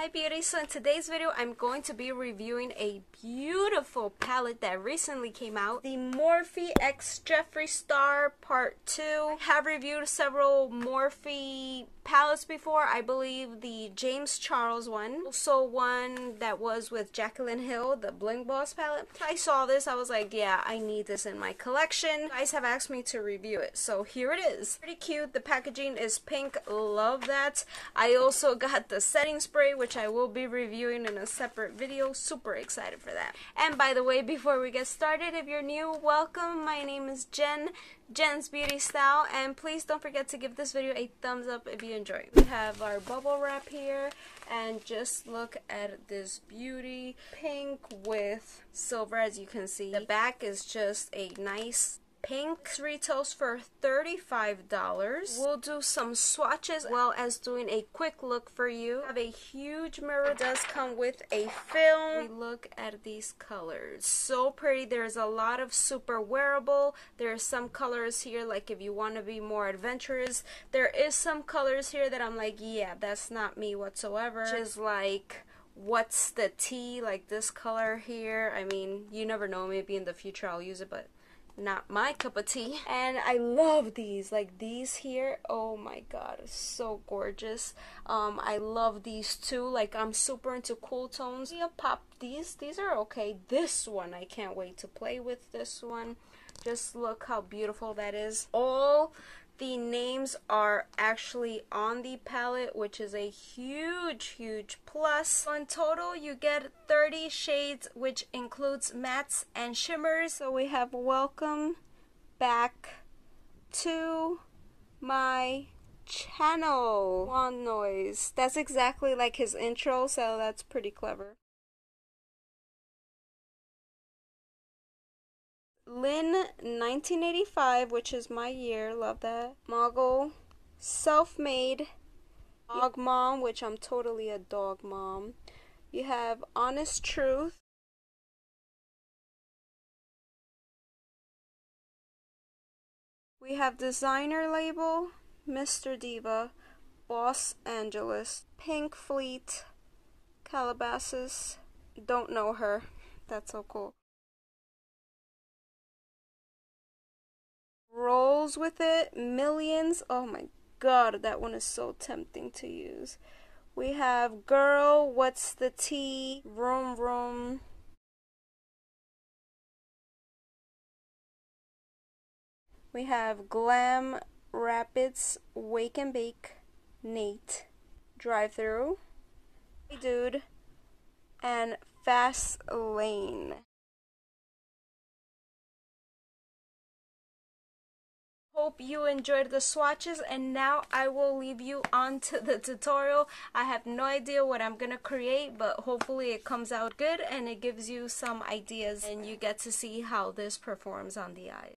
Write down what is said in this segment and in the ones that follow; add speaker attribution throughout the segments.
Speaker 1: Hi beauty, so in today's video I'm going to be reviewing a beautiful palette that recently came out, the Morphe x Jeffree Star Part 2. I have reviewed several Morphe palettes before. I believe the James Charles one, also one that was with Jaclyn Hill, the Bling Boss palette. I saw this, I was like, yeah, I need this in my collection. You guys have asked me to review it, so here it is. Pretty cute. The packaging is pink, love that. I also got the setting spray, which I will be reviewing in a separate video. Super excited for that. And by the way, before we get started, if you're new, welcome. My name is Jenz BeautyStyle, and please don't forget to give this video a thumbs up if you enjoy. We have our bubble wrap here, and just look at this beauty. Pink with silver, as you can see. The back is just a nice pink. This retails for $35. We'll do some swatches as well as doing a quick look for you. We have a huge mirror. It does come with a film. We look at these colors. So pretty. There's a lot of super wearable. There are some colors here like if you want to be more adventurous. There is some colors here that I'm like, yeah, that's not me whatsoever. Which is like, what's the tea? Like this color here. I mean, you never know. Maybe in the future I'll use it, but not my cup of tea. And I love these, like these here, oh my god, it's so gorgeous. I love these too. Like, I'm super into cool tones. Yeah, pop these are okay. This one, I can't wait to play with this one. Just look how beautiful that is. All the names are actually on the palette, which is a huge plus. So in total you get 30 shades, which includes mattes and shimmers. So we have welcome back to my channel. Wand noise. That's exactly like his intro, so that's pretty clever. Lynn 1985, which is my year, love that. Mogul, Self-Made, Dog Mom, which I'm totally a dog mom. You have Honest Truth. We have Designer Label, Mr. Diva, Los Angeles, Pink Fleet, Calabasas, don't know her, that's so cool. Rolls with it, Millions, oh my god, that one is so tempting to use. We have Girl, What's the Tea, Vroom Vroom. We have Glam Rapids, Wake and Bake, Nate, Drive Through, Hey Dude, and Fast Lane. Hope you enjoyed the swatches, and now I will leave you on to the tutorial. I have no idea what I'm gonna create, but hopefully it comes out good and it gives you some ideas and you get to see how this performs on the eye.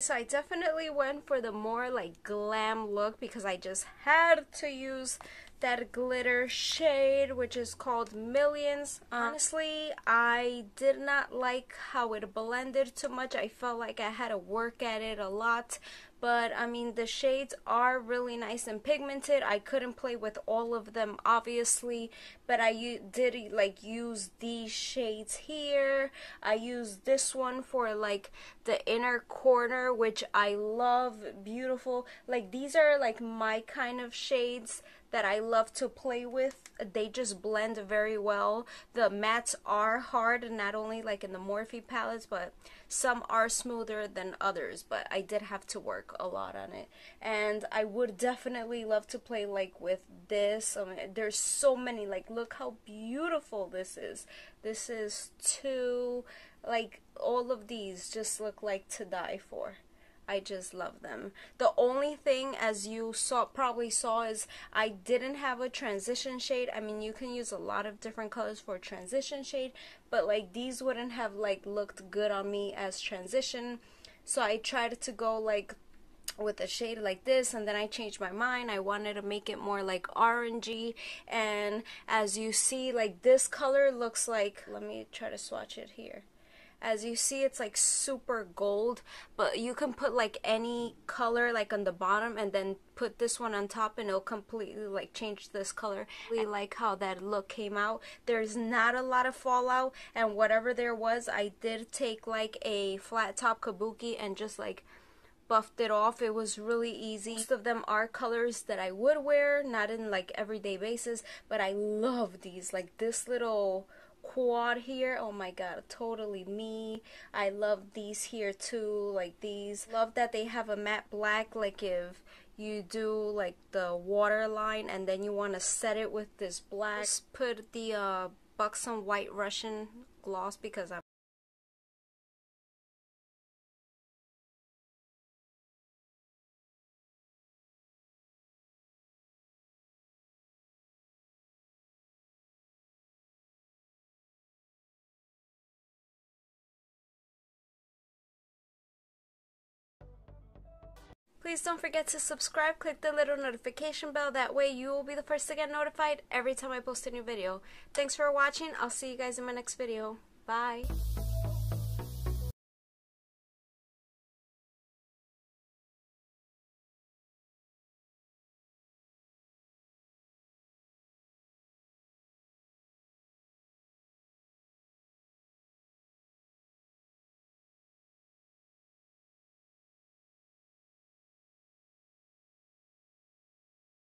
Speaker 1: so I definitely went for the more like glam look because I just had to use that glitter shade, which is called Millions. Honestly, I did not like how it blended too much. I felt like I had to work at it a lot. But I mean, the shades are really nice and pigmented. I couldn't play with all of them, obviously, but I did like use these shades here. I used this one for like the inner corner, which I love. Beautiful. Like, these are like my kind of shades that I love to play with. They just blend very well. The mattes are hard, not only like in the Morphe palettes, but some are smoother than others, but I did have to work a lot on it. And I would definitely love to play like with this. There's so many, like, look how beautiful this is. This is too, like, all of these just look like to die for. I just love them. The only thing, as you probably saw, is I didn't have a transition shade. I mean, you can use a lot of different colors for transition shade, but like these wouldn't have like looked good on me as transition. So I tried to go like with a shade like this, and then I changed my mind. I wanted to make it more like orangey, and as you see, like this color looks like, let me try to swatch it here. As you see, it's like super gold, but you can put like any color like on the bottom and then put this one on top and it'll completely like change this color. I really like how that look came out. There's not a lot of fallout, and whatever there was, I did take like a flat top kabuki and just like buffed it off. It was really easy. Most of them are colors that I would wear, not in like everyday basis, but I love these. Like this little quad here, oh my god, totally me. I love these here too, like these. Love that they have a matte black, like if you do like the waterline and then you want to set it with this black. Just put the Buxom White Russian gloss because I'm Please don't forget to subscribe, click the little notification bell, that way you will be the first to get notified every time I post a new video. Thanks for watching, I'll see you guys in my next video. Bye!